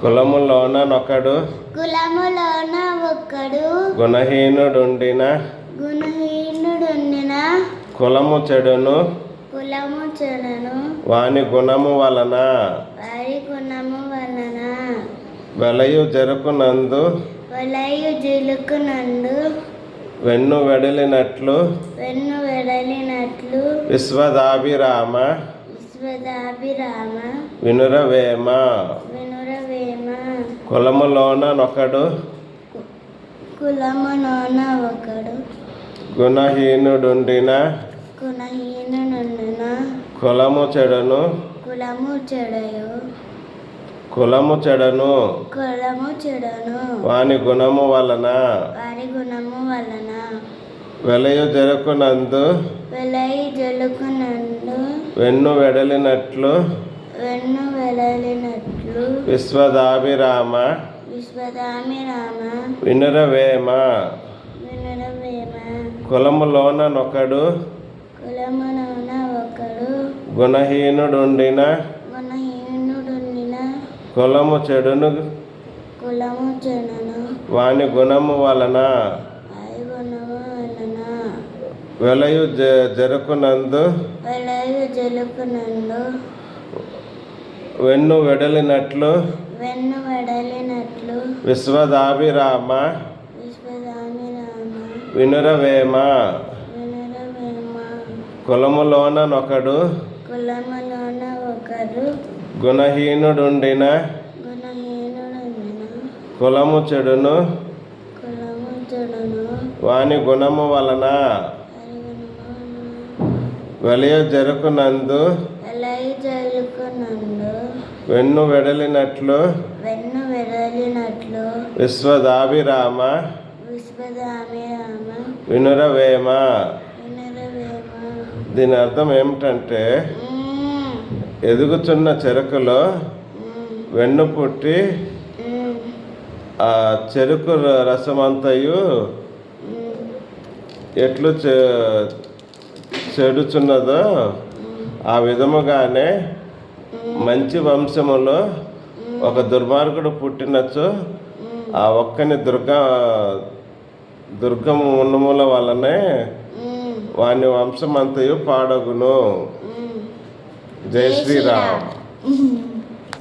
కులములోనొకడు గుణహీనుడుండిన కులము చెడును వాని గుణము వలన వెలయు జరుకునందు వెన్ను వెడలినట్లు విశ్వదాభిరామ వినురవేమ కులములోనొకడు గుణహీనుడుండిన కులము చెడను వాని గుణము వలన వెలయు జరుకునందు వెన్ను వెడలినట్లు విశ్వదాభిరామ వినురవేమ కులములోనొకడు గుణహీనుడుండిన కులము చెడును వాని గుణము వలన వెలయు జరుకునందు వెన్ను వెడలినట్లు విశ్వదాభిరామ వినురవేమ కులములోనొకడు గుణహీనుడుండిన కులము చెడును వాని గుణము వలన వెలయు జరుకునందు వెన్ను వెడలినట్లు విశ్వదాభిరామ వినురవేమ. దీని అర్థం ఏమిటంటే, ఎదుగుతున్న చెరుకులో వెన్ను పుట్టి ఆ చెరుకు రసమంతయు ఎట్లు చెడుచున్నదో ఆ విధముగానే మంచి వంశములో ఒక దుర్మార్గుడు పుట్టినచో ఆ ఒక్కని దుర్గము ఉన్నముల వలనే వాని వంశమంతయు పాడగును. జై శ్రీరామ్.